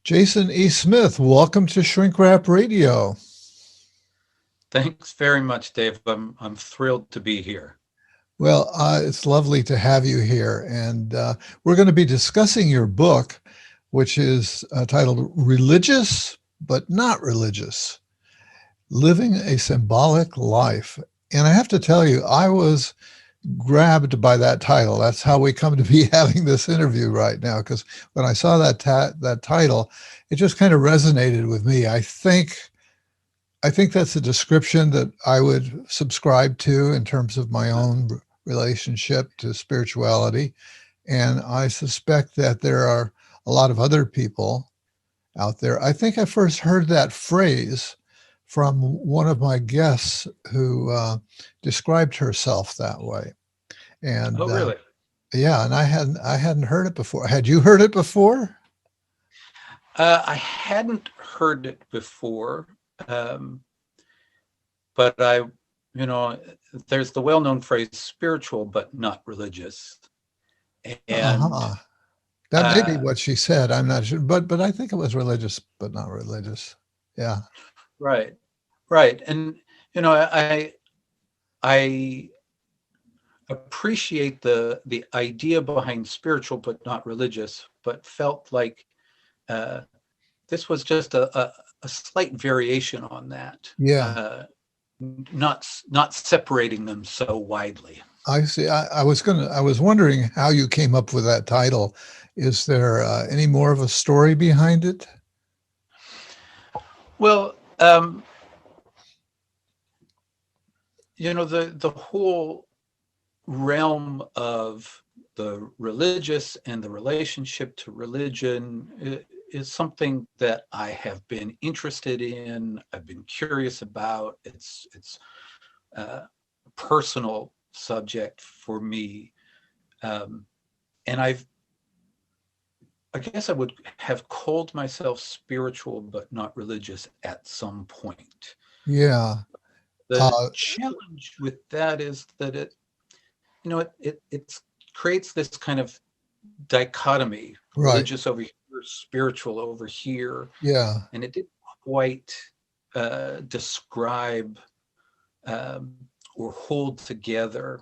Jason E. Smith, welcome to Shrink Wrap Radio. Thanks very much, Dave. I'm thrilled to be here. Well, it's lovely to have you here. And we're going to be discussing your book, which is titled Religious but Not Religious, Living a Symbolic Life. And I have to tell you, I was grabbed by that title. That's how we come to be having this interview right now, because when I saw that title, it just kind of resonated with me. I think that's a description that I would subscribe to in terms of my own relationship to spirituality. And I suspect that there are a lot of other people out there. I think I first heard that phrase from one of my guests who described herself that way. And Oh, really? yeah, and I hadn't heard it before. Had you heard it before? I hadn't heard it before, um, but you know, there's the well-known phrase "spiritual but not religious," and Uh-huh. That may be what she said. I'm not sure, but I think it was religious, but not religious. Yeah. right, right, and I appreciate the idea behind spiritual but not religious, but felt like uh, this was just a slight variation on that, Yeah. not separating them so widely. I see. I was wondering how you came up with that title. Is there any more of a story behind it? Well, the whole realm of the religious and the relationship to religion is something that I have been interested in. I've been curious about. It's a personal subject for me, and I guess I would have called myself spiritual but not religious at some point. Yeah. The Uh, challenge with that is that it creates this kind of dichotomy, right. religious over here, spiritual over here, Yeah. and it didn't quite describe um, or hold together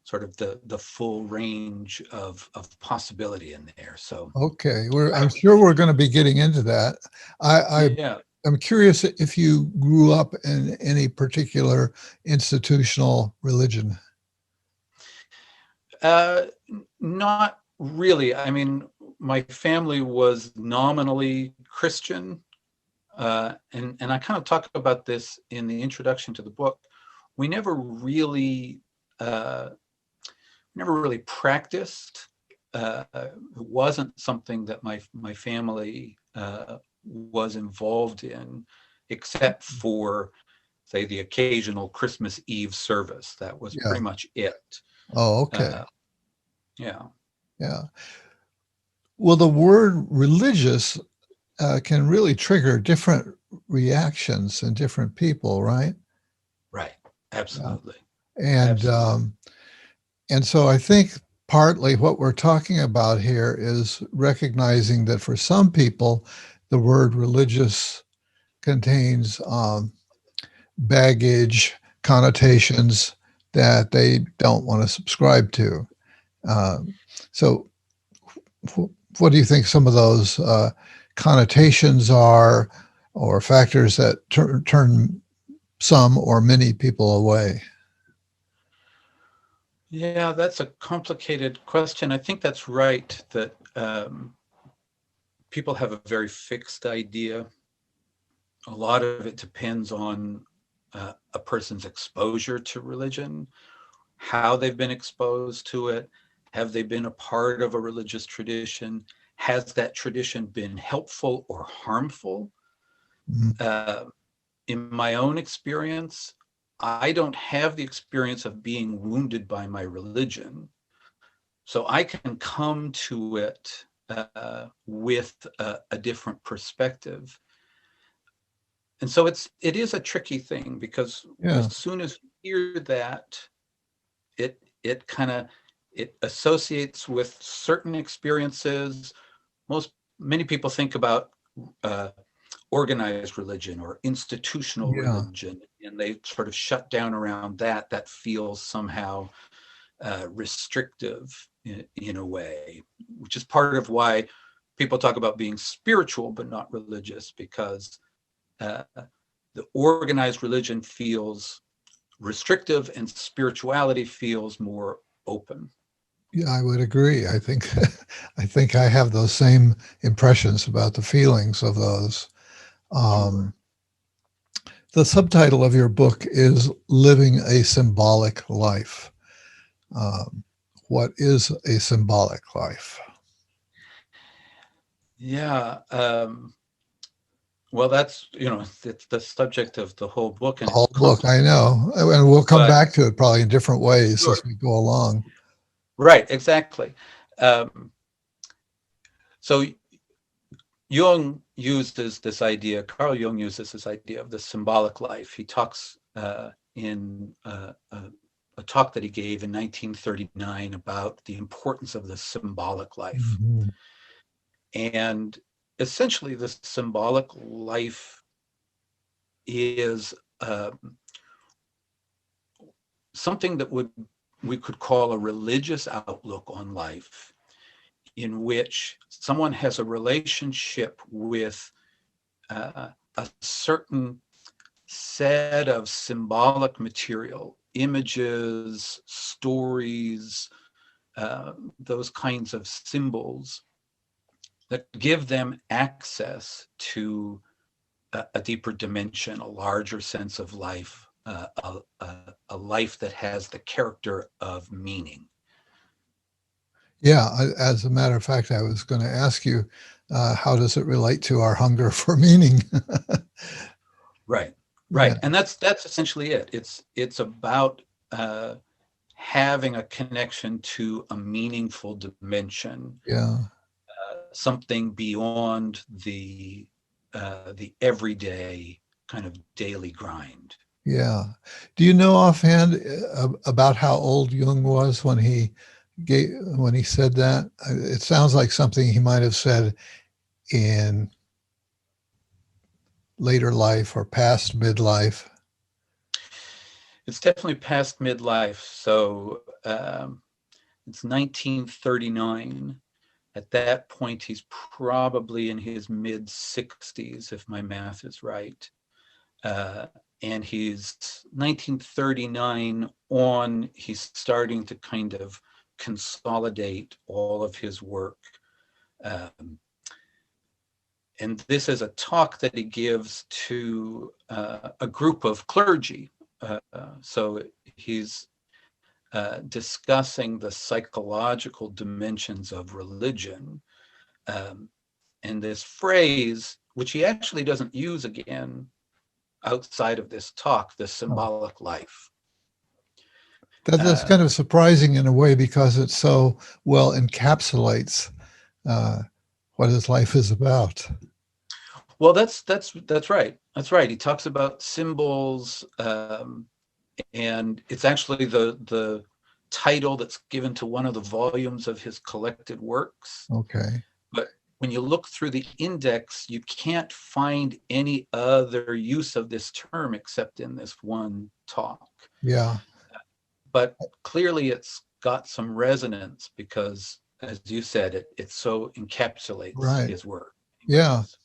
sort of the full range of possibility in there. So Okay. I, I'm sure we're going to be getting into that. I yeah, I'm curious if you grew up in any particular institutional religion. uh, not really. I mean, my family was nominally Christian, and I kind of talk about this in the introduction to the book. We uh, never really practiced. It wasn't something that my family was involved in, except for, say, the occasional Christmas Eve service. That was Yeah. pretty much it. Oh, okay. Uh, yeah. Yeah. Well, the word religious can really trigger different reactions in different people, right? Right. Yeah. Absolutely. And Absolutely. and so I think partly what we're talking about here is recognizing that for some people, the word religious contains baggage, connotations that they don't want to subscribe to. Um, so, what do you think some of those connotations are, or factors that turn some or many people away? Yeah, that's a complicated question. I think that's right that people have a very fixed idea. A lot of it depends on a person's exposure to religion, how they've been exposed to it. Have they been a part of a religious tradition? Has that tradition been helpful or harmful? Mhm. Uh, in my own experience, I don't have the experience of being wounded by my religion. So I can come to it with a different perspective. And so it is a tricky thing because as Yeah, soon as you hear that, it kind of it associates with certain experiences. Many people think about organized religion or institutional Yeah. religion, and they sort of shut down around that. That feels somehow restrictive in a way, which is part of why people talk about being spiritual but not religious, because the organized religion feels restrictive and spirituality feels more open. Yeah, I would agree. I think I think I have those same impressions about the feelings of those. Sure. Um, the subtitle of your book is Living a Symbolic Life. Um, what is a symbolic life? Yeah. Well, that's, it's the subject of the whole book, The and it's whole book, I complicated, know. And we'll come but back to it probably in different ways as sure. we go along. Right, exactly. Um, so Carl Jung uses this idea of the symbolic life. He talks in a talk that he gave in 1939 about the importance of the symbolic life. Mhm. And essentially, the symbolic life is something that we could call a religious outlook on life, in which someone has a relationship with a certain set of symbolic material, images, stories, those kinds of symbols that give them access to a deeper dimension, a larger sense of life, a life that has the character of meaning. Yeah, as a matter of fact, I was going to ask you, how does it relate to our hunger for meaning? Right, Yeah, right, and that's essentially it. It's about having a connection to a meaningful dimension, yeah, something beyond the everyday kind of daily grind. yeah. Do you know offhand about how old Jung was when he said that? It sounds like something he might have said in later life or past midlife. It's definitely past midlife, so it's 1939. At that point, he's probably in his mid 60s, if my math is right. Uh, and he's 1939 on, he's starting to kind of consolidate all of his work. Um, and this is a talk that he gives to a group of clergy. So he's discussing the psychological dimensions of religion. Um, and this phrase, which he actually doesn't use again outside of this talk, the Oh, symbolic life. that's Uh, kind of surprising in a way because it so well encapsulates uh, what his life is about. well, that's right. That's right. He talks about symbols, and it's actually the title that's given to one of the volumes of his collected works. Okay. But when you look through the index, you can't find any other use of this term except in this one talk. Yeah. But clearly, it's got some resonance because, as you said, it so encapsulates Right. his work in many Yeah. ways.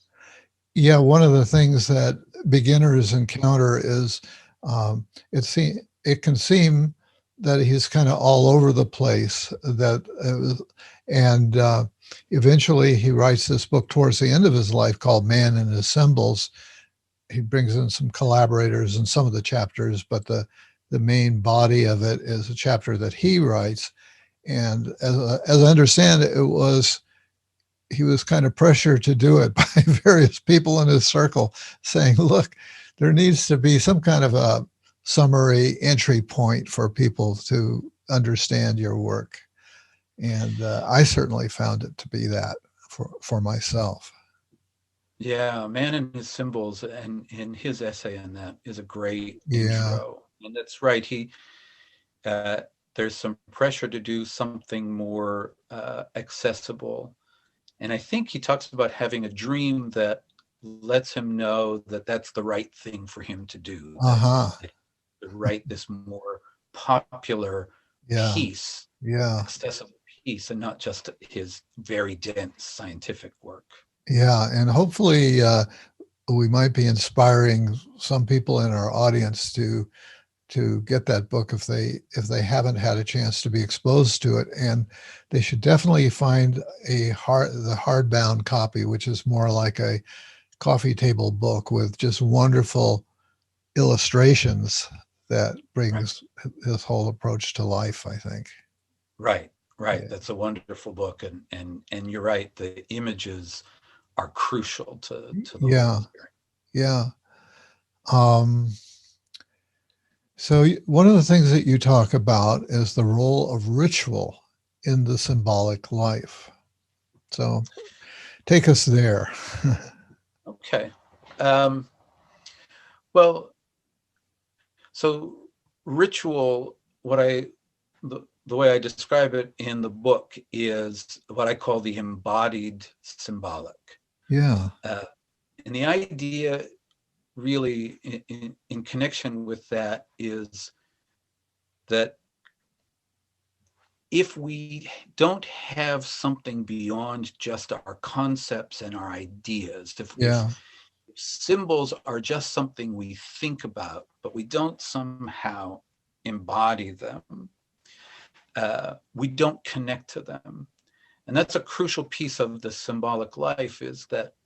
Yeah, one of the things that beginners encounter is it can seem that he's kind of all over the place. And eventually he writes this book towards the end of his life called Man and His Symbols. He brings in some collaborators in some of the chapters, but the main body of it is a chapter that he writes. And as I understand it, he was kind of pressured to do it by various people in his circle saying, look, there needs to be some kind of a summary entry point for people to understand your work. And I certainly found it to be that for myself. Yeah, Man and His Symbols, and in his essay on that is a great Yeah. intro. And that's right. Uh, there's some pressure to do something more accessible, And I think he talks about having a dream that lets him know that that's the right thing for him to do, that Uh-huh. to write this more popular Yeah. piece, Yeah. accessible piece, and not just his very dense scientific work. Yeah. And hopefully we might be inspiring some people in our audience to get that book if they haven't had a chance to be exposed to it. And they should definitely find the hardbound copy, which is more like a coffee table book with just wonderful illustrations that Right. brings his whole approach to life, I think. Right, right. Yeah. That's a wonderful book, and you're right. The images are crucial to the whole Yeah. experience. Yeah. Um, so one of the things that you talk about is the role of ritual in the symbolic life. So take us there. Okay. Um, well, so ritual, the way I describe it in the book is what I call the embodied symbolic. Yeah. Uh, and the idea really in connection with that is that if we don't have something beyond just our concepts and our ideas, if Yeah. symbols are just something we think about, but we don't somehow embody them, we don't connect to them. And that's a crucial piece of the symbolic life, is that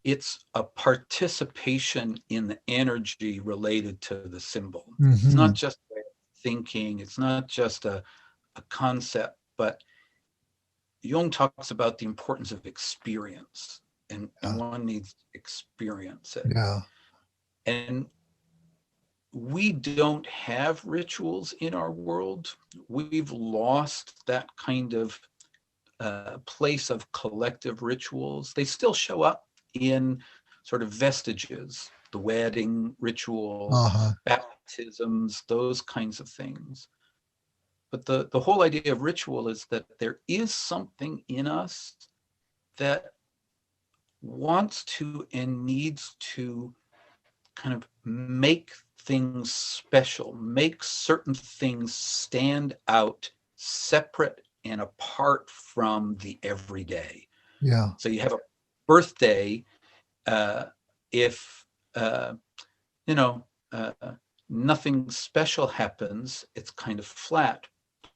it's a participation in the energy related to the symbol. It's Hmm. not just thinking, it's not just a concept, but Jung talks about the importance of experience, and Yeah. one needs to experience it. Yeah. And we don't have rituals in our world. We've lost that kind of place of collective rituals. They still show up in sort of vestiges, the wedding ritual, Uh-huh. baptisms, those kinds of things. But the whole idea of ritual is that there is something in us that wants to and needs to kind of make things special, make certain things stand out separate and apart from the everyday. Yeah. So you have a birthday, if uh, you know uh, nothing special happens, it's kind of flat,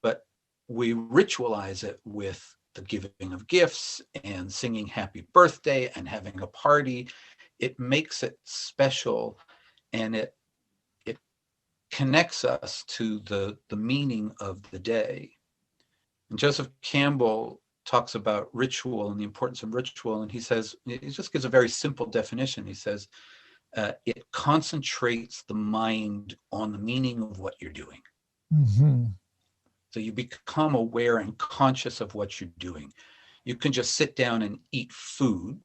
but we ritualize it with the giving of gifts and singing happy birthday and having a party. It makes it special, and it connects us to the meaning of the day. And Joseph Campbell talks about ritual and the importance of ritual, and he says, he just gives a very simple definition. He says, it concentrates the mind on the meaning of what you're doing. Hmm. So you become aware and conscious of what you're doing. You can just sit down and eat food,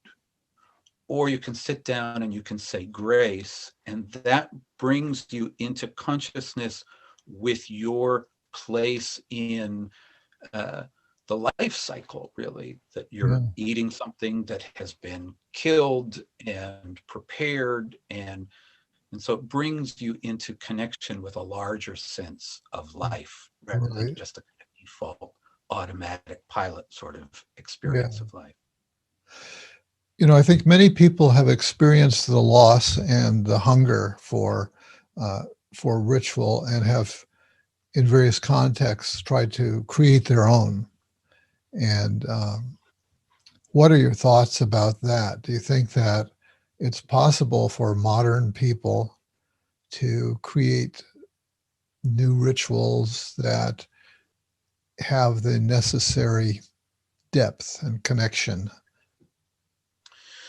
or you can sit down and you can say grace, and that brings you into consciousness with your place in uh, the life cycle, really, that you're Yeah. eating something that has been killed and prepared, and so it brings you into connection with a larger sense of life rather than Right. just a default automatic pilot sort of Yeah. experience of life. I think many people have experienced the loss and the hunger uh, for ritual and have, in various contexts, tried to create their own. And what are your thoughts about that? Do you think that it's possible for modern people to create new rituals that have the necessary depth and connection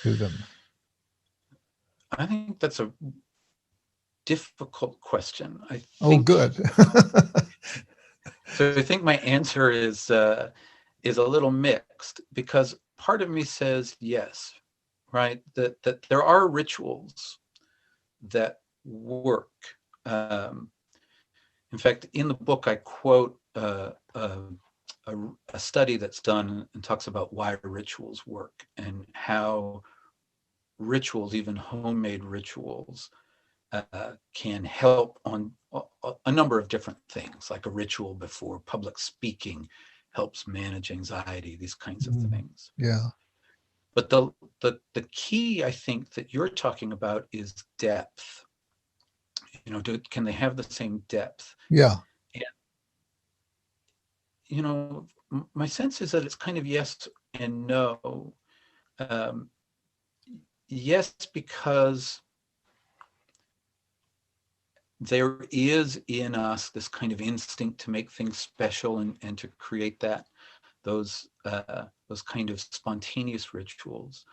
to them? I think that's a difficult question. Oh, good. I think my answer is a little mixed, because part of me says yes, right? That there are rituals that work. Um, in fact, in the book, I quote a study that's done and talks about why rituals work and how rituals, even homemade rituals, can help on a number of different things, like a ritual before public speaking helps manage anxiety, these kinds of things. Yeah. But the key, I think, that you're talking about is depth. Can they have the same depth? Yeah. And my sense is that it's kind of yes and no. Yes, because there is in us this kind of instinct to make things special and to create those kind of spontaneous rituals.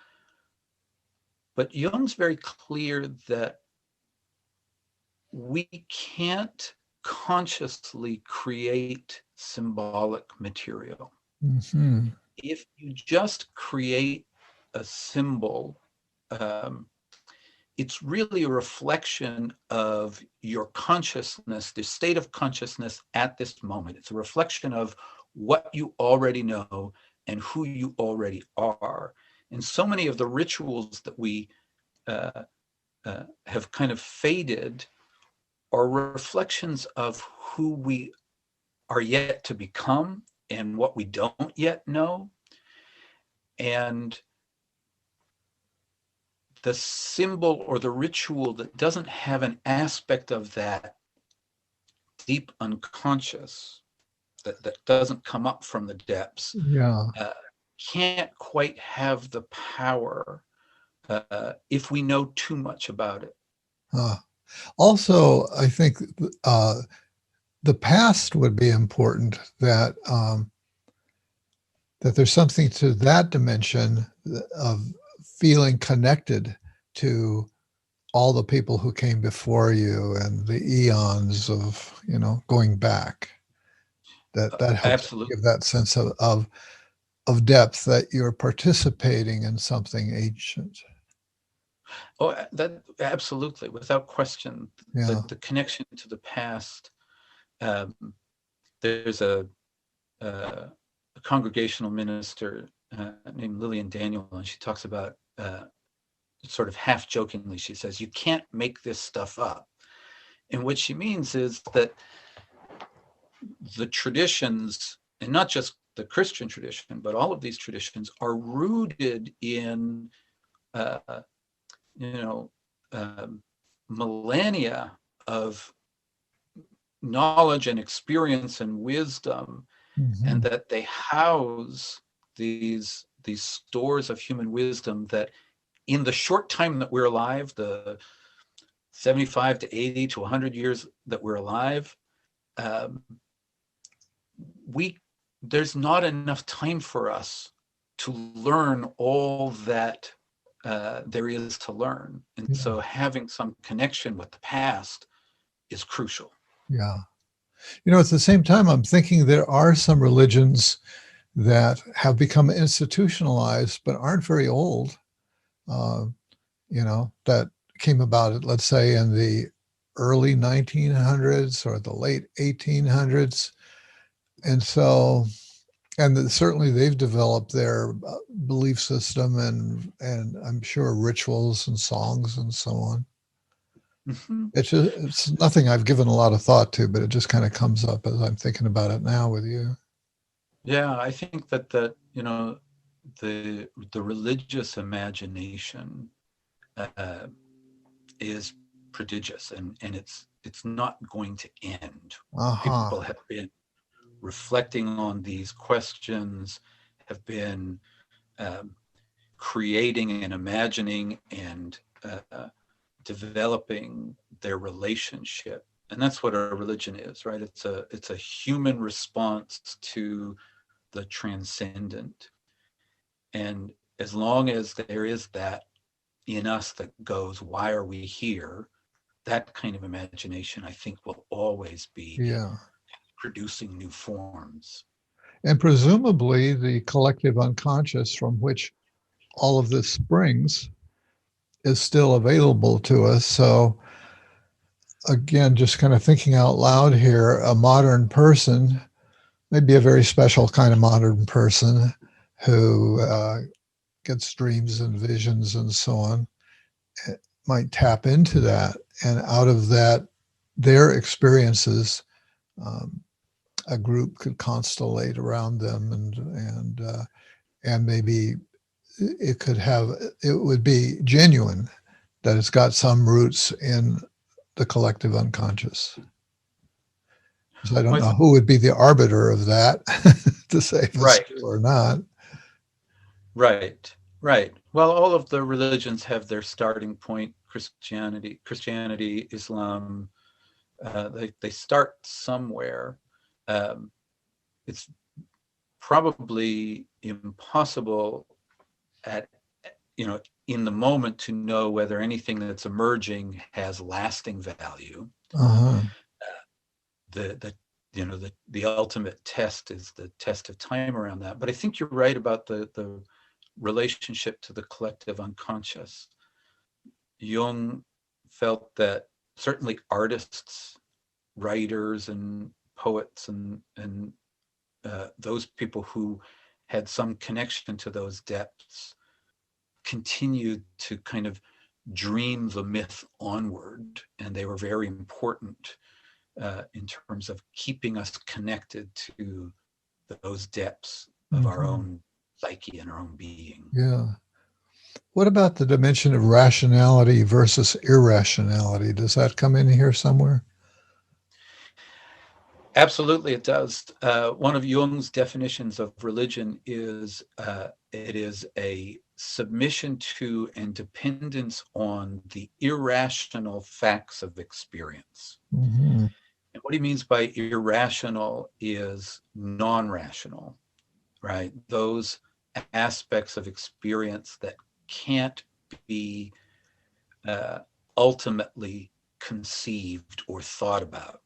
But Jung's very clear that we can't consciously create symbolic material. Mm-hmm. If you just create a symbol, it's really a reflection of your consciousness, the state of consciousness at this moment. It's a reflection of what you already know and who you already are. And so many of the rituals that we have kind of faded are reflections of who we are yet to become and what we don't yet know. And the symbol or the ritual that doesn't have an aspect of that deep unconscious, that doesn't come up from the depths, Yeah. can't quite have the power if we know too much about it. Also, I think the past would be important, that that there's something to that dimension of feeling connected to all the people who came before you and the eons of, going back. That helps Absolutely. give that sense of depth, that you're participating in something ancient. Oh, that absolutely, without question, Yeah. the connection to the past. There's a congregational minister named Lillian Daniel, and she talks about sort of half jokingly, she says, "You can't make this stuff up." And what she means is that the traditions, and not just the Christian tradition, but all of these traditions are rooted in, millennia of knowledge and experience and wisdom, and Mm-hmm. that they house these stores of human wisdom that in the short time that we're alive, the 75 to 80 to 100 years that we're alive, there's not enough time for us to learn all that there is to learn. And Yeah. so having some connection with the past is crucial. Yeah. At the same time, I'm thinking there are some religions that have become institutionalized but aren't very old, uh, that came about, let's say, in the early 1900s or the late 1800s. And so, and certainly they've developed their belief system and I'm sure rituals and songs and so on. Mm-hmm. It's nothing I've given a lot of thought to, but it just kind of comes up as I'm thinking about it now with you. Yeah, I think that the religious imagination is prodigious, and it's not going to end. Uh-huh. People have been reflecting on these questions, have been creating and imagining and developing their relationship. And that's what a religion is, right? It's a human response to the transcendent. And as long as there is that in us that goes, why are we here? That kind of imagination, I think, will always be Yeah. producing new forms. And presumably the collective unconscious from which all of this springs is still available to us. So again, just kind of thinking out loud here, a modern person maybe a very special kind of modern person who gets dreams and visions and so on, might tap into that, and out of that, their experiences, um, a group could constellate around them, and maybe it could have, it would be genuine, that it's got some roots in the collective unconscious. So I don't Well, know who would be the arbiter of that to say if it's right, true or not. right, right. Well, all of the religions have their starting point. Christianity, Islam, they start somewhere. Um, it's probably impossible at in the moment to know whether anything that's emerging has lasting value. Uh-huh. The ultimate test is the test of time around that. But I think you're right about the relationship to the collective unconscious. Jung felt that certainly artists, writers, and poets, and those people who had some connection to those depths continued to kind of dream the myth onward, and they were very important in terms of keeping us connected to those depths of our Mm-hmm. own psyche and our own being. Yeah. What about the dimension of rationality versus irrationality? Does that come in here somewhere? Absolutely, it does. One of Jung's definitions of religion is it is a submission to and dependence on the irrational facts of experience. Mm-hmm. And what he means by irrational is non-rational, right? Those aspects of experience that can't be uh, ultimately conceived or thought about.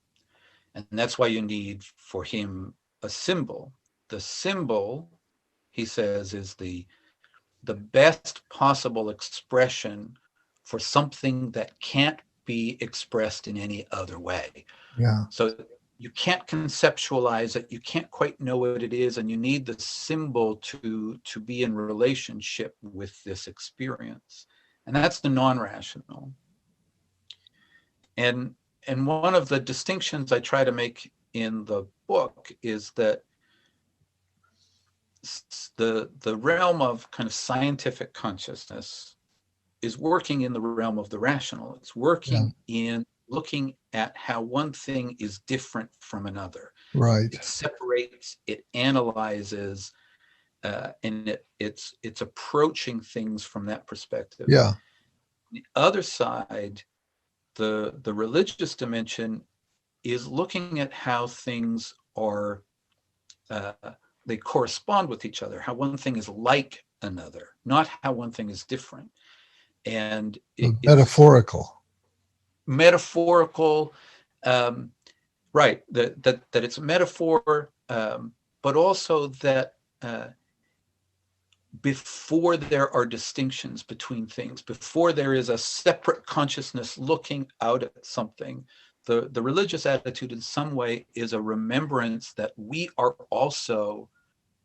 And that's why you need for him a symbol. The symbol, he says, is the best possible expression for something that can't be expressed in any other way. Yeah. So you can't conceptualize it, you can't quite know what it is, and you need the symbol to be in relationship with this experience. And that's the non-rational. And and one of the distinctions I try to make in the book is that the realm of kind of scientific consciousness is working in the realm of the rational. It's Yeah. working in looking at how one thing is different from another. Right. It separates, it analyzes, and it's approaching things from that perspective. Yeah. The other side, the religious dimension, is looking at how things are, uh, they correspond with each other, how one thing is like another, not how one thing is different. And it's Metaphorical. metaphorical, um, right? That it's a metaphor, but also that before there are distinctions between things, before there is a separate consciousness looking out at something, the religious attitude in some way is a remembrance that we are also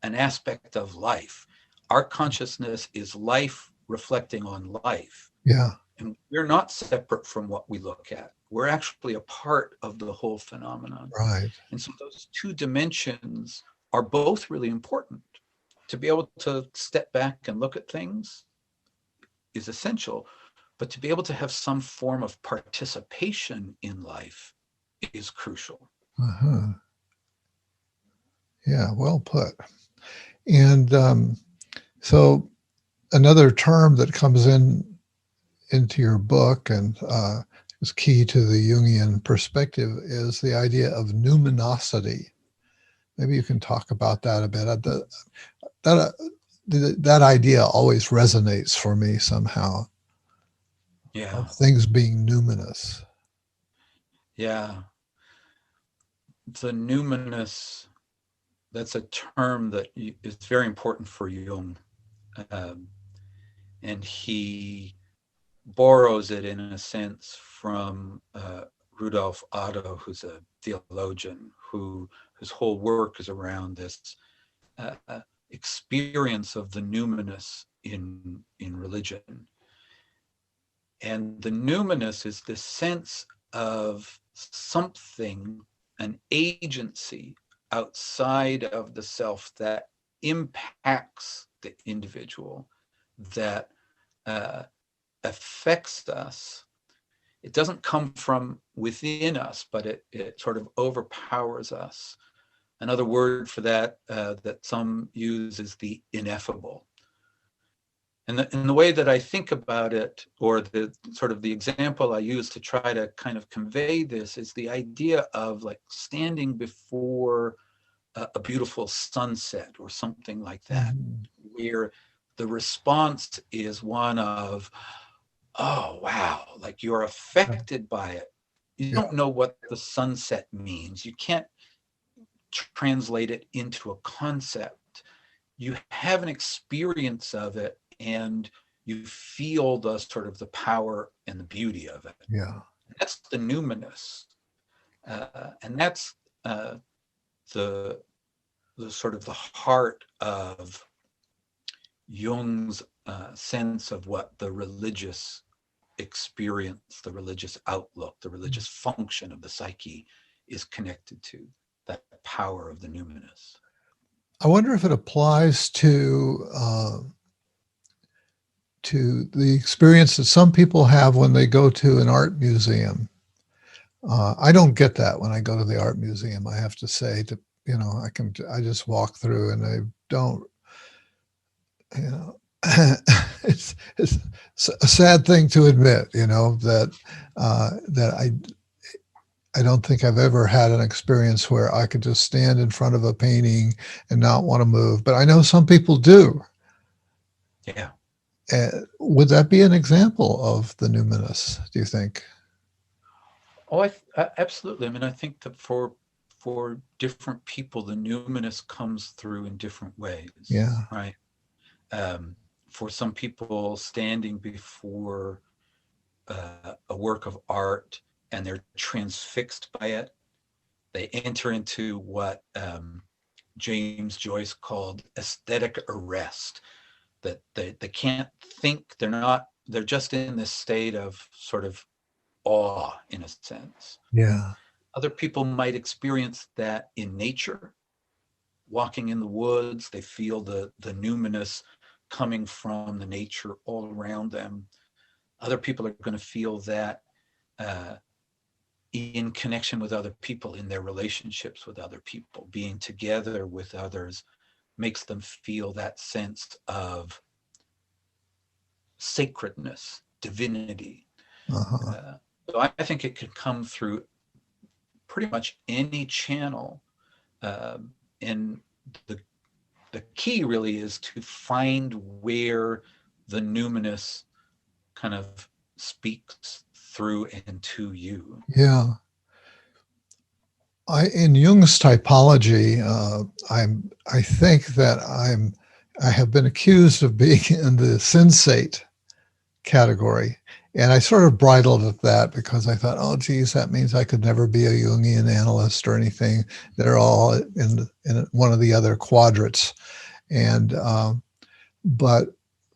an aspect of life. Our consciousness is life reflecting on life. Yeah. And we're not separate from what we look at. We're actually a part of the whole phenomenon. Right. And so those two dimensions are both really important. To be able to step back and look at things is essential, but to be able to have some form of participation in life is crucial. Uh-huh. Yeah. Well put. And so another term that comes into your book and is key to the Jungian perspective is the idea of numinosity. Maybe you can talk about that a bit. That that idea always resonates for me somehow, Yeah, of things being numinous. yeah. The numinous, that's a term that is very important for Jung. Um, and he borrows it in a sense from Rudolf Otto, who's a theologian who his whole work is around this experience of the numinous in religion. And the numinous is this sense of something, an agency outside of the self that impacts the individual, that affects us. It doesn't come from within us, but it sort of overpowers us. Another word for that that some use is the ineffable. And the way that I think about it, or the sort of the example I use to try to kind of convey this, is the idea of like standing before a beautiful sunset or something like that, where the response is one of, oh, wow, like you're affected by it. You don't know what the sunset means. You can't translate it into a concept. You have an experience of it, and you feel the sort of the power and the beauty of it. Yeah. That's the numinous. And that's the sort of the heart of Jung's sense of what the religious experience, the religious outlook, the religious function of the psyche is connected to, that power of the numinous. I wonder if it applies to the experience that some people have when they go to an art museum. I don't get that when I go to the art museum, I have to say. I just walk through and I don't, you know, it's a sad thing to admit, that I don't think I've ever had an experience where I could just stand in front of a painting and not want to move. But I know some people do. Yeah. Would that be an example of the numinous, do you think? Oh, absolutely. I mean, I think that for different people, the numinous comes through in different ways. Yeah. Right. For some people, standing before a work of art and they're transfixed by it, they enter into what James Joyce called aesthetic arrest. That they can't think, they're just in this state of sort of awe, in a sense. Yeah. Other people might experience that in nature, walking in the woods. They feel the numinous coming from the nature all around them. Other people are going to feel that in connection with other people, in their relationships with other people, being together with others makes them feel that sense of sacredness, divinity. Uh-huh. So I think it could come through pretty much any channel. And the key really is to find where the numinous kind of speaks through and to you. Yeah. In Jung's typology, I think that I have been accused of being in the sensate category. And I sort of bridled at that because I thought, oh, geez, that means I could never be a Jungian analyst or anything. They're all in one of the other quadrants. And, but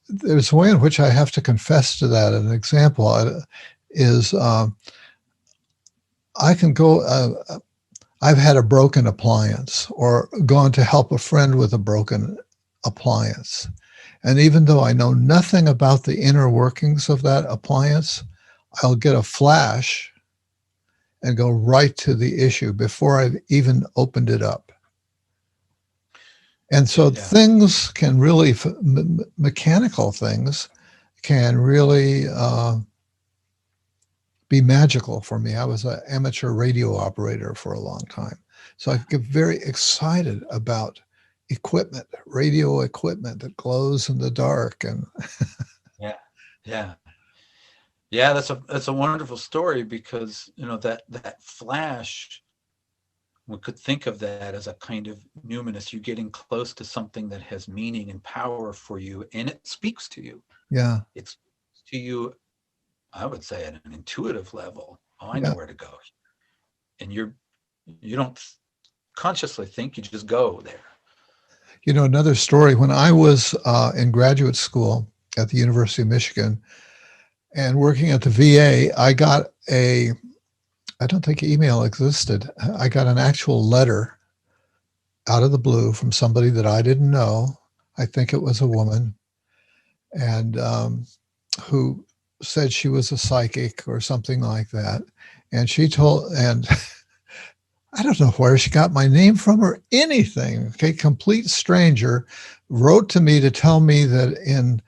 there's a way in which I have to confess to that. An example is I can go, I've had a broken appliance or gone to help a friend with a broken appliance. And even though I know nothing about the inner workings of that appliance, I'll get a flash and go right to the issue before I've even opened it up. And so things can really, mechanical things can really be magical for me. I was an amateur radio operator for a long time. So I get very excited about equipment, radio equipment that glows in the dark. And yeah, that's a wonderful story, because that flash, we could think of that as a kind of numinous. You're getting close to something that has meaning and power for you, and it speaks to you. Yeah. It speaks to you, I would say, at an intuitive level. Oh, I know Yeah. where to go. And you don't consciously think, you just go there. You know, another story, when I was in graduate school at the University of Michigan and working at the VA, I got I don't think email existed. I got an actual letter out of the blue from somebody that I didn't know. I think it was a woman, and who said she was a psychic or something like that. And she told, and I don't know where she got my name from or anything. Okay, complete stranger wrote to me to tell me that in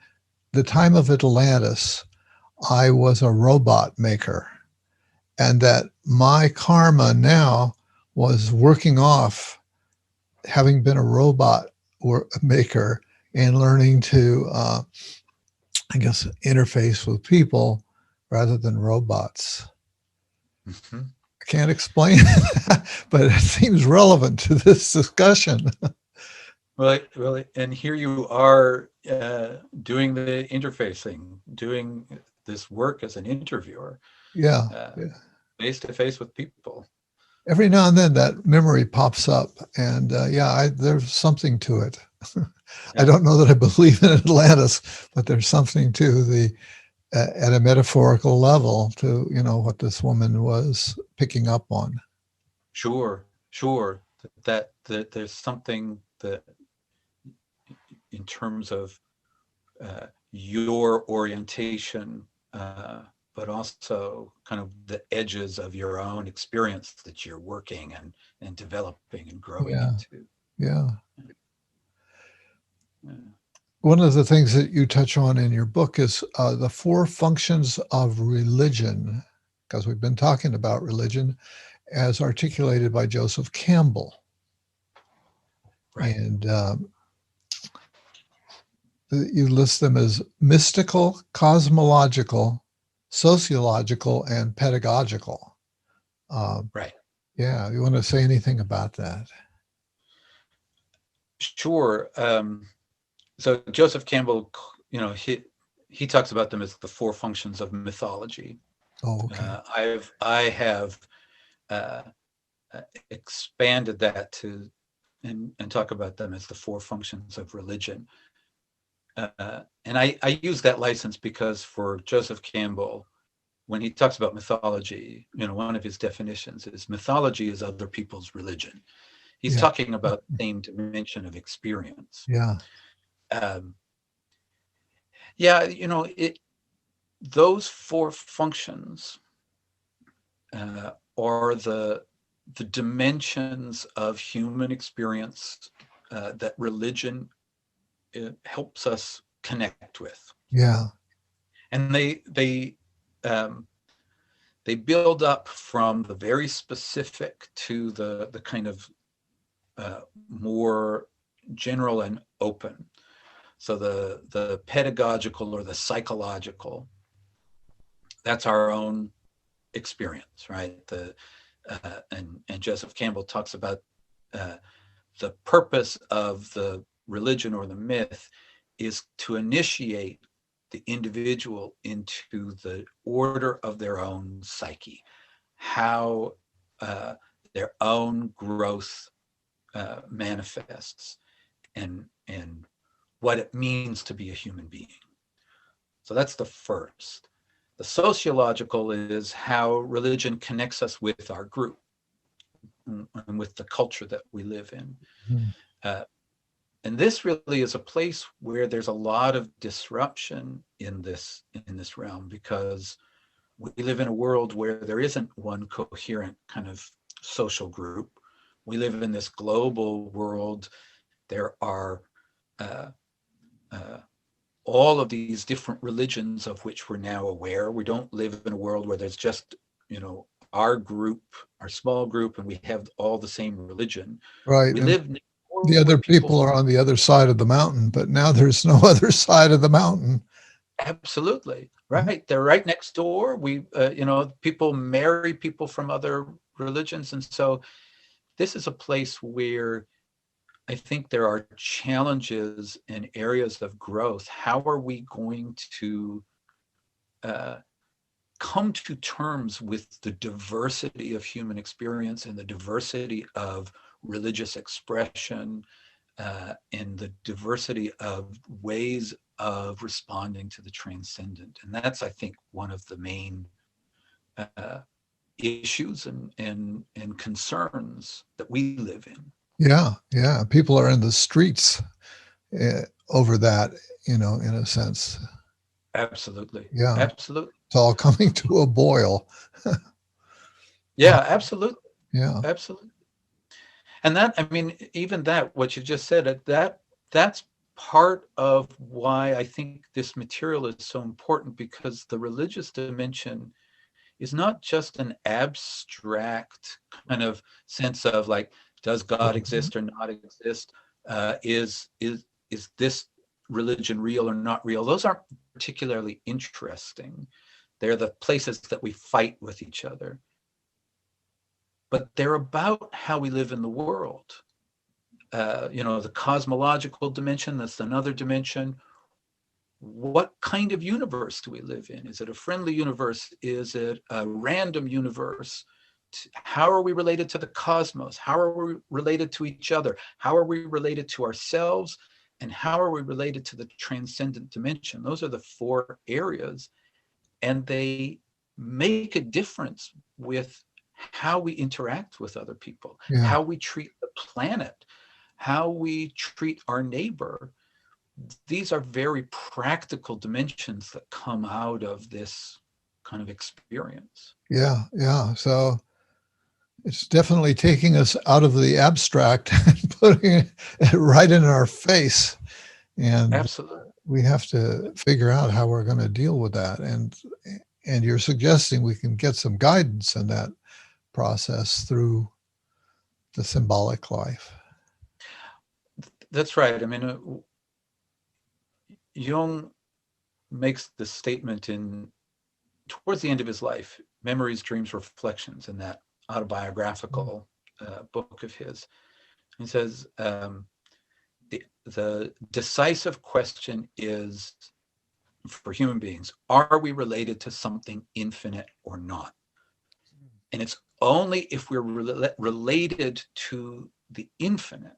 the time of Atlantis, I was a robot maker, and that my karma now was working off having been a robot maker and learning to, I guess, interface with people rather than robots. Mm-hmm. I can't explain it, but it seems relevant to this discussion. Well, and here you are doing the interfacing, doing this work as an interviewer, Yeah, uh, yeah. face to face with people. Every now and then that memory pops up, and there's something to it. I Yeah, don't know that I believe in Atlantis, but there's something to the at a metaphorical level to what this woman was picking up on. sure. That there's something that, in terms of your orientation, but also kind of the edges of your own experience that you're working and developing and growing Yeah, into. yeah. Yeah. One of the things that you touch on in your book is the four functions of religion, because we've been talking about religion as articulated by Joseph Campbell. Right. And you list them as mystical, cosmological, sociological, and pedagogical. Um, Right. yeah, you want to say anything about that? Sure. So Joseph Campbell, he talks about them as the four functions of mythology. Oh, okay. I have uh, expanded that to and talk about them as the four functions of religion. And I use that license because for Joseph Campbell, when he talks about mythology, one of his definitions is mythology is other people's religion. He's Yeah, talking about the same dimension of experience. yeah, Um, yeah, those four functions are the dimensions of human experience that religion helps us connect with, yeah, and um, they build up from the very specific to the kind of more general and open. So the pedagogical or the psychological, that's our own experience, right? And Joseph Campbell talks about uh, the purpose of the religion or the myth is to initiate the individual into the order of their own psyche, how uh, their own growth manifests, and what it means to be a human being. So that's the first. The sociological is how religion connects us with our group and with the culture that we live in. mhm, Uh, and this really is a place where there's a lot of disruption in this realm, because we live in a world where there isn't one coherent kind of social group. We live in this global world. There are uh, uh, all of these different religions of which we're now aware. We don't live in a world where there's just, our group, our small group, and we have all the same religion. right. We And live next door the where other people people are on the other side of the mountain, but now there's no other side of the mountain. absolutely Mhm. right. They're right next door. People marry people from other religions, and so this is a place where I think there are challenges and areas of growth. How are we going to uh, come to terms with the diversity of human experience and the diversity of religious expression, and the diversity of ways of responding to the transcendent. And that's, I think, one of the main issues and concerns that we live in. Yeah, yeah. People are in the streets over that, in a sense. Absolutely. Yeah, Absolutely. it's all coming to a boil. Yeah, absolutely. Yeah, Absolutely. And that, I mean, even that, what you just said, that's part of why I think this material is so important, because the religious dimension is not just an abstract kind of sense of like, does God exist or not exist? Is this religion real or not real? Those aren't particularly interesting. They're the places that we fight with each other. But they're about how we live in the world. The cosmological dimension, that's another dimension. What kind of universe do we live in? Is it a friendly universe? Is it a random universe? How are we related to the cosmos? How are we related to each other? How are we related to ourselves? And how are we related to the transcendent dimension? Those are the four areas, and they make a difference with how we interact with other people, yeah, how we treat the planet, how we treat our neighbor. These are very practical dimensions that come out of this kind of experience. yeah, yeah. So it's definitely taking us out of the abstract and putting it right in our face. And Absolutely. we have to figure out how we're going to deal with that. And you're suggesting we can get some guidance in that process through the symbolic life. That's right. I mean, Jung makes the statement towards the end of his life, Memories, Dreams, Reflections, in that autobiographical book of his. He says, the decisive question is, for human beings, are we related to something infinite or not? And it's only if we're related to the infinite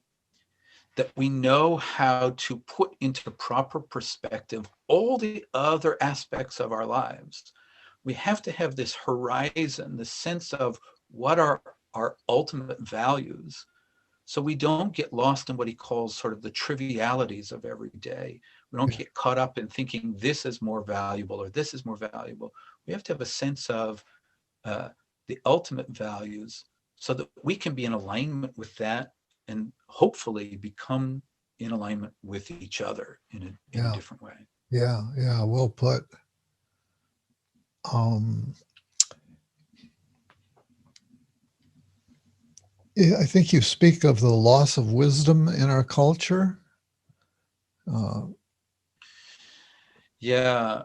that we know how to put into proper perspective all the other aspects of our lives. We have to have this horizon, the sense of what are our ultimate values, so we don't get lost in what he calls sort of the trivialities of every day. We don't get caught up in thinking this is more valuable or this is more valuable. We have to have a sense of the ultimate values so that we can be in alignment with that and hopefully become in alignment with each other in a Yeah, different way. yeah, yeah. Well put. Um, I think you speak of the loss of wisdom in our culture. Uh, Yeah.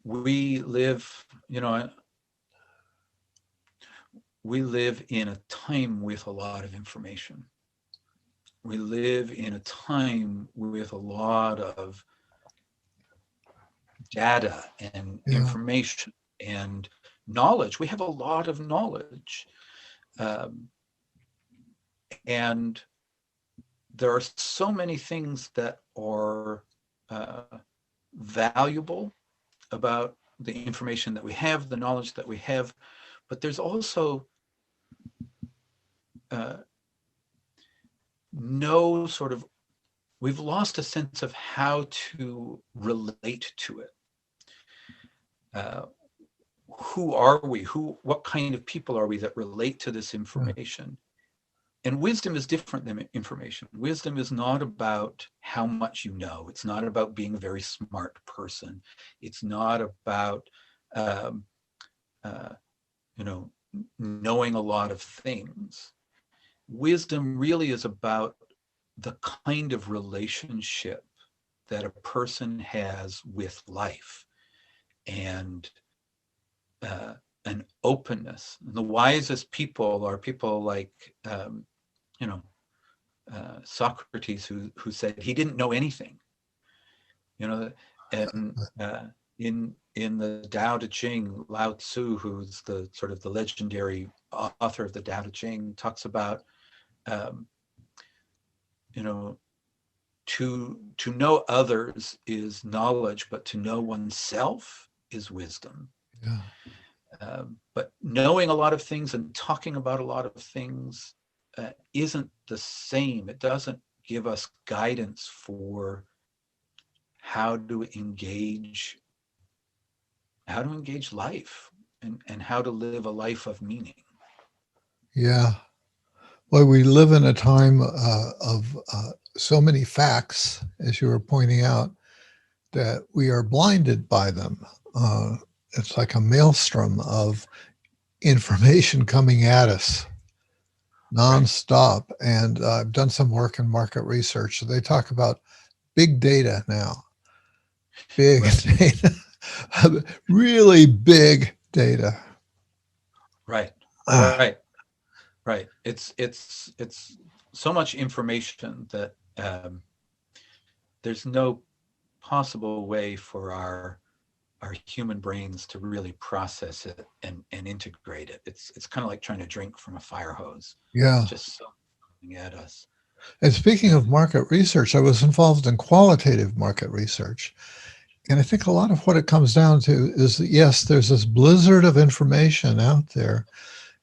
We live, we live in a time with a lot of information. We live in a time with a lot of data and yeah, information and knowledge. We have a lot of knowledge. Um, and there are so many things that are uh, valuable about the information that we have, the knowledge that we have, but there's also uh, no sort of, we've lost a sense of how to relate to it. Uh, who are we? What kind of people are we that relate to this yeah, information? And wisdom is different than information. Wisdom is not about how much you know. It's not about being a very smart person. It's not about, um, uh, knowing a lot of things. Wisdom really is about the kind of relationship that a person has with life, and uh, an openness. And the wisest people are people like, you know, Socrates, who said he didn't know anything, you know, and in the Tao Te Ching, Lao Tzu, who's the sort of the legendary author of the Tao Te Ching, talks about um, you know, to know others is knowledge, but to know oneself is wisdom. Yeah. But knowing a lot of things and talking about a lot of things isn't the same. It doesn't give us guidance for how to engage life and how to live a life of meaning. Yeah. Well, we live in a time of so many facts, as you were pointing out, that we are blinded by them. It's like a maelstrom of information coming at us Right. nonstop. And I've done some work in market research. So they talk about big data now, big Right. data, really big data. Right. Ah, Right. Right. It's so much information that there's no possible way for our human brains to really process it and integrate it. It's kind of like trying to drink from a fire hose. It's yeah. just so coming at us. And speaking of market research, I was involved in qualitative market research. And I think a lot of what it comes down to is that, yes, there's this blizzard of information out there.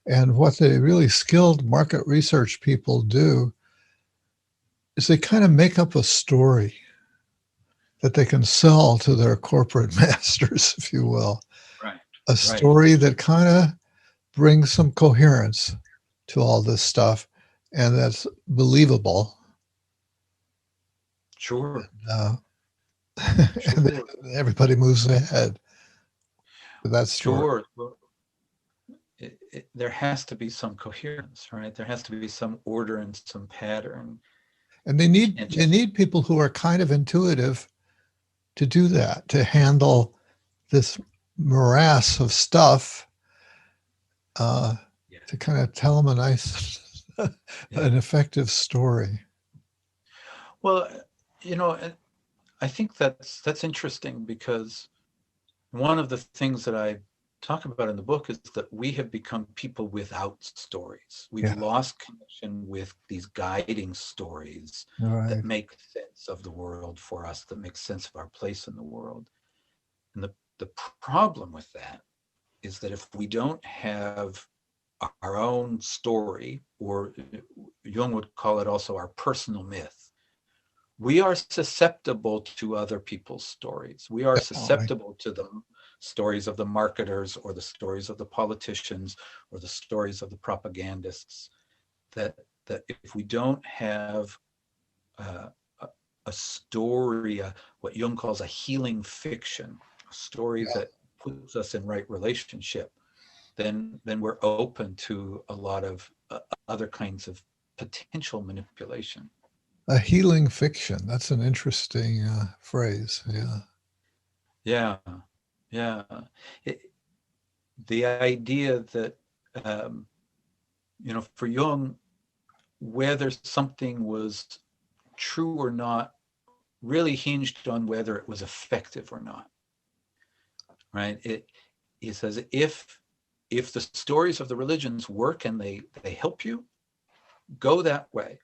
And what the really skilled market research people do is they kind of make up a story that they can sell to their corporate masters, if you will. Right. A Right. story that kind of brings some coherence to all this stuff and that's believable. Sure. Uh, and Sure. then everybody moves ahead with that story. Sure. Well, there has to be some coherence, right? There has to be some order and some pattern. And You can't they just need people who are kind of intuitive to do that, to handle this morass of stuff, uh, yeah, to kind of tell them a nice, yeah. an effective story. Well, you know, I think that's interesting because one of the things that I talk about in the book is that we have become people without stories. We've Yeah. lost connection with these guiding stories All that right. make sense of the world for us, that make sense of our place in the world. And the problem with that is that if we don't have our own story, or Jung would call it also our personal myth, we are susceptible to other people's stories. We are Definitely. susceptible to the stories of the marketers or the stories of the politicians or the stories of the propagandists. That if we don't have uh, a story, what Jung calls a healing fiction, a story Yeah. that puts us in right relationship, then we're open to a lot of other kinds of potential manipulation. A healing fiction. That's an interesting phrase. Yeah. Yeah, yeah. It, the idea that um, for Jung, whether something was true or not really hinged on whether it was effective or not. Right? He says if the stories of the religions work and they help you, go that way.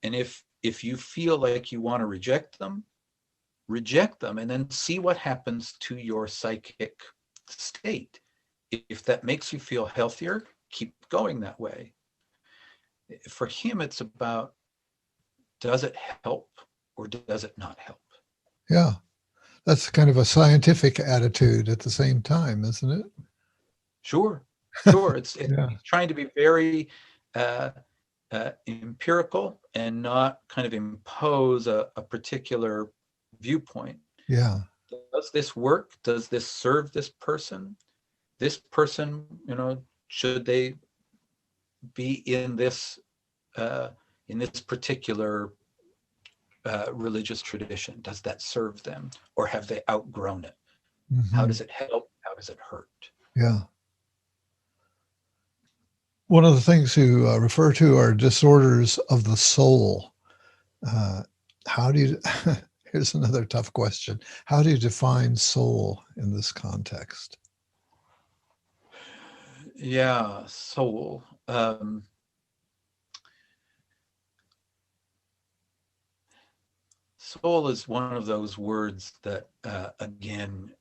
And if you feel like you want to reject them and then see what happens to your psychic state. If that makes you feel healthier, keep going that way. For him, it's about, does it help or does it not help? Yeah. That's kind of a scientific attitude at the same time, isn't it? Sure, sure. It's Yeah. he's trying to be very uh, empirical and not kind of impose a particular viewpoint. Yeah. Does this work? Does this serve this person? This person, should they be uh, in this particular religious tradition? Does that serve them, or have they outgrown it? How Hmm. does it help? How does it hurt? Yeah. One of the things you refer to are disorders of the soul. Uh, how do you Here's another tough question. How do you define soul in this context? Yeah, soul. Soul is one of those words that, again,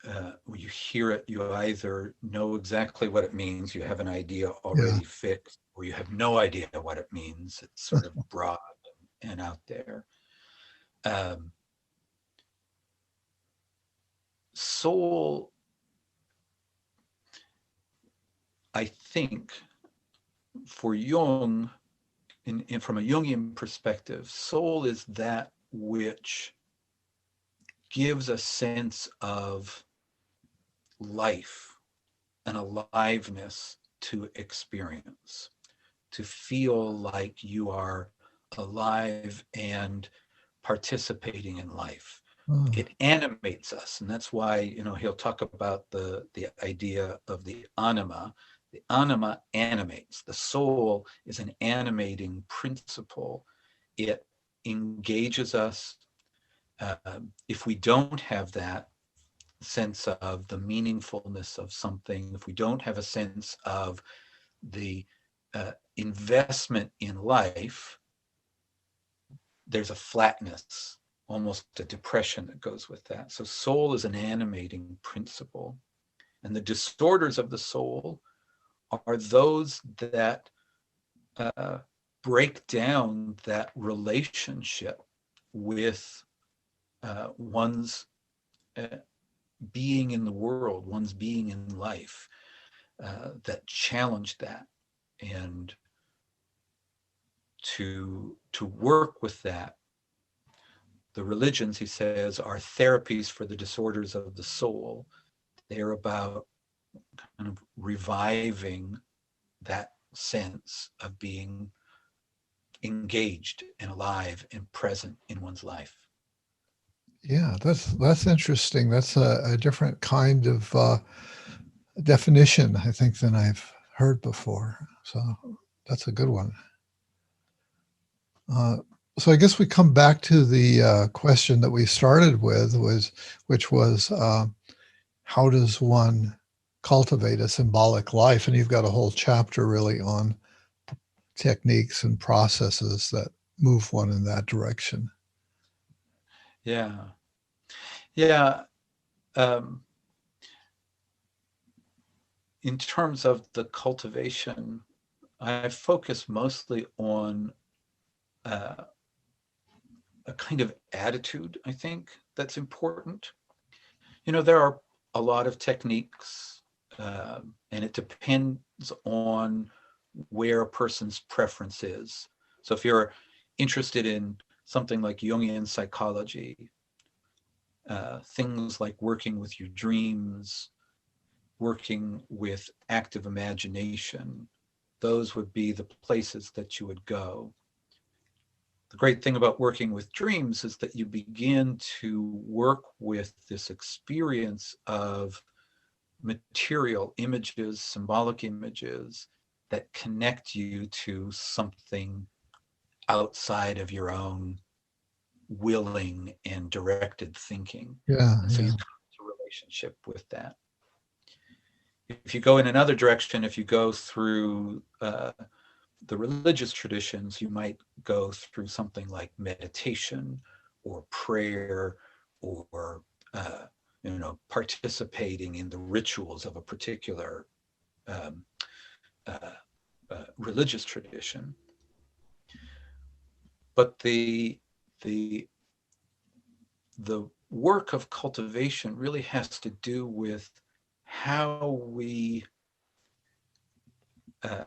when you hear it, you either know exactly what it means, you have an idea Yeah. already fixed, or you have no idea what it means. It's sort of broad and out there. Um, Soul, I think, for Jung, from a Jungian perspective, soul is that which gives a sense of life and aliveness to experience, to feel like you are alive and participating in life. Oh, It animates us, and that's why he'll talk about the idea of the anima. The anima animates. The soul is an animating principle. It engages us. If we don't have that sense of the meaningfulness of something, if we don't have a sense of the investment in life, there's a flatness, almost a depression that goes with that. So soul is an animating principle. And the disorders of the soul are those that break down that relationship with one's being in the world, one's being in life, that challenge that. And to work with that, the religions, he says, are therapies for the disorders of the soul. They're about kind of reviving that sense of being engaged and alive and present in one's life. yeah, that's interesting. That's a different kind of definition, I think, than I've heard before. So that's a good one. Uh, so I guess we come back to the question that we started with, which was how does one cultivate a symbolic life? And you've got a whole chapter really on techniques and processes that move one in that direction. Yeah. Yeah. Um, in terms of the cultivation, I focus mostly on uh, a kind of attitude, I think, that's important. There are a lot of techniques, and it depends on where a person's preference is. So if you're interested in something like Jungian psychology, things like working with your dreams, working with active imagination, those would be the places that you would go. The great thing about working with dreams is that you begin to work with this experience of material images, symbolic images that connect you to something outside of your own willing and directed thinking. Yeah, And so you yeah, come into a relationship with that. If you go in another direction, if you go through the religious traditions, you might go through something like meditation or prayer or participating in the rituals of a particular um, uh, religious tradition. But the the work of cultivation really has to do with how we uh,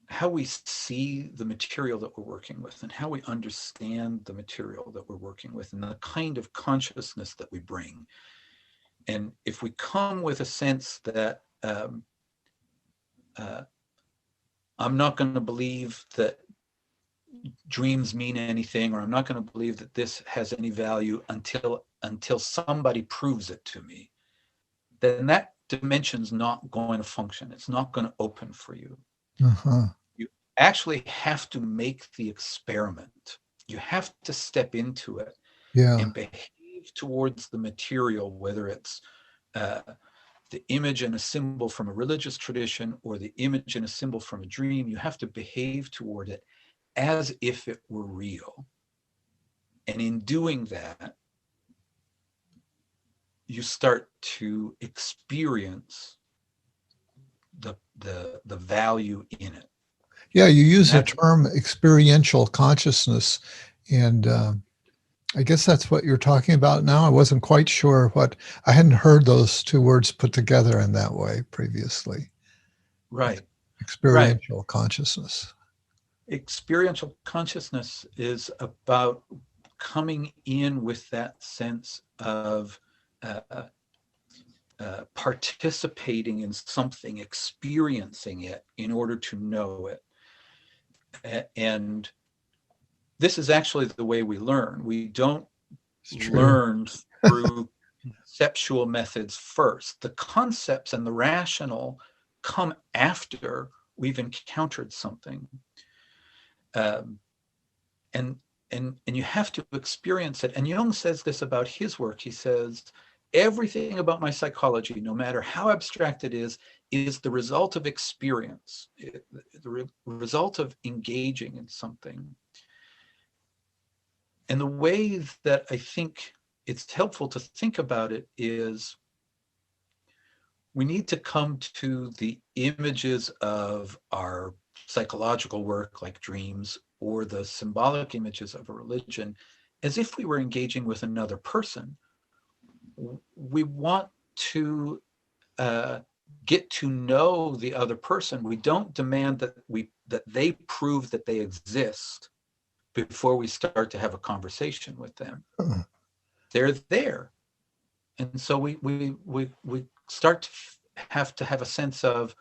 how we see the material that we're working with and how we understand the material that we're working with and the kind of consciousness that we bring. And if we come with a sense that uh, I'm not going to believe that dreams mean anything, or I'm not going to believe that this has any value until somebody proves it to me, then that dimension's not going to function. It's not going to open for you. uh-huh. You actually have to make the experiment. You have to step into it Yeah. and behave towards the material, whether it's the image and a symbol from a religious tradition or the image and a symbol from a dream. You have to behave toward it as if it were real. And in doing that, you start to experience the value in it. Yeah, you And use the that's term experiential consciousness, and I guess that's what you're talking about now. I wasn't quite sure what, I hadn't heard those two words put together in that way previously. right. Right. Experiential consciousness. Experiential consciousness is about coming in with that sense of uh, participating in something, experiencing it in order to know it. And this is actually the way we learn. We don't It's true. learn through conceptual methods first. The concepts and the rational come after we've encountered something. Um, and and you have to experience it. And Jung says this about his work. He says, everything about my psychology, no matter how abstract it is the result of experience, the result of engaging in something. And the way that I think it's helpful to think about it is we need to come to the images of our psychological work, like dreams, or the symbolic images of a religion, as if we were engaging with another person. We want to get to know the other person. We don't demand that they prove that they exist before we start to have a conversation with them. Uh, They're there, and so we start to have a sense of,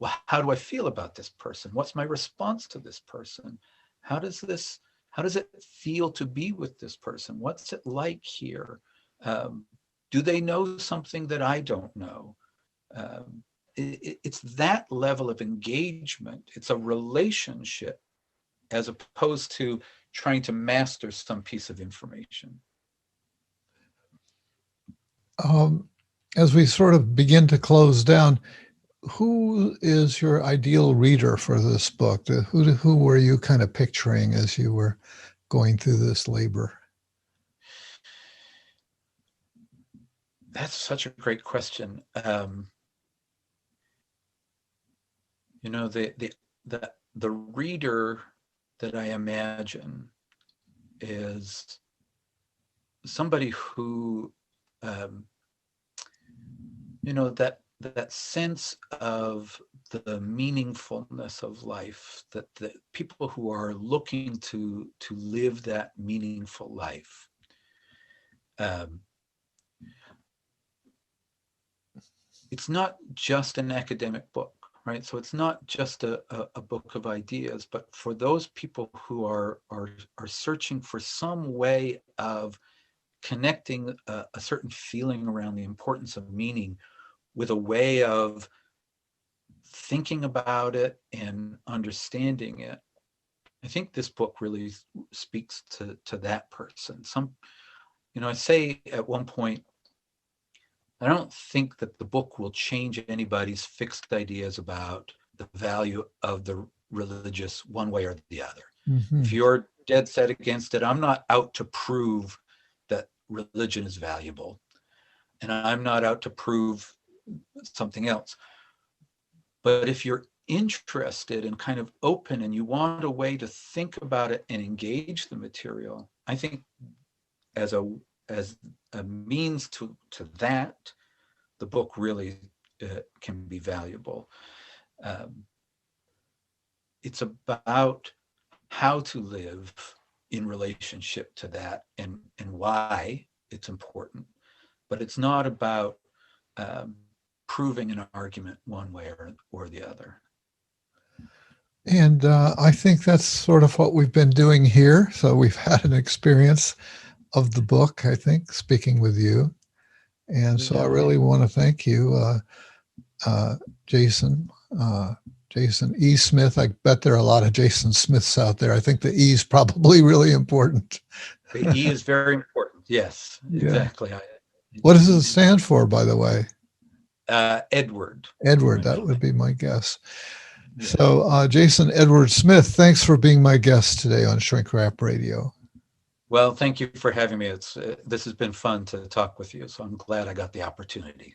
well, how do I feel about this person? What's my response to this person? How does it feel to be with this person? What's it like here? Do they know something that I don't know? It's that level of engagement. It's a relationship as opposed to trying to master some piece of information. Um, as we sort of begin to close down, who is your ideal reader for this book? Who were you kind of picturing as you were going through this labor? That's such a great question. You know, the reader that I imagine is somebody who, you know, that sense of the meaningfulness of life, that the people who are looking to live that meaningful life. It's not just an academic book, right? So it's not just a book of ideas, but for those people who are searching for some way of connecting a certain feeling around the importance of meaning with a way of thinking about it and understanding it. I think this book really speaks to that person. I say at one point, I don't think that the book will change anybody's fixed ideas about the value of the religious one way or the other. Mm-hmm. If you're dead set against it, I'm not out to prove that religion is valuable. And I'm not out to prove something else. But if you're interested and kind of open and you want a way to think about it and engage the material, I think as a means to that, the book really can be valuable. It's about how to live in relationship to that and why it's important, but it's not about proving an argument one way or the other. And I think that's sort of what we've been doing here. So we've had an experience of the book, I think, speaking with you. And so I Yeah. really want to thank you, Jason. Jason E. Smith. I bet there are a lot of Jason Smiths out there. I think the E is probably really important. The E is very important. Yes, Yeah. exactly. What does it stand for, by the way? Edward. Edward, My that middle would name. be my guess. Yeah. So, Jason Edward Smith, thanks for being my guest today on Shrink Wrap Radio. Well, thank you for having me. This has been fun to talk with you, so I'm glad I got the opportunity.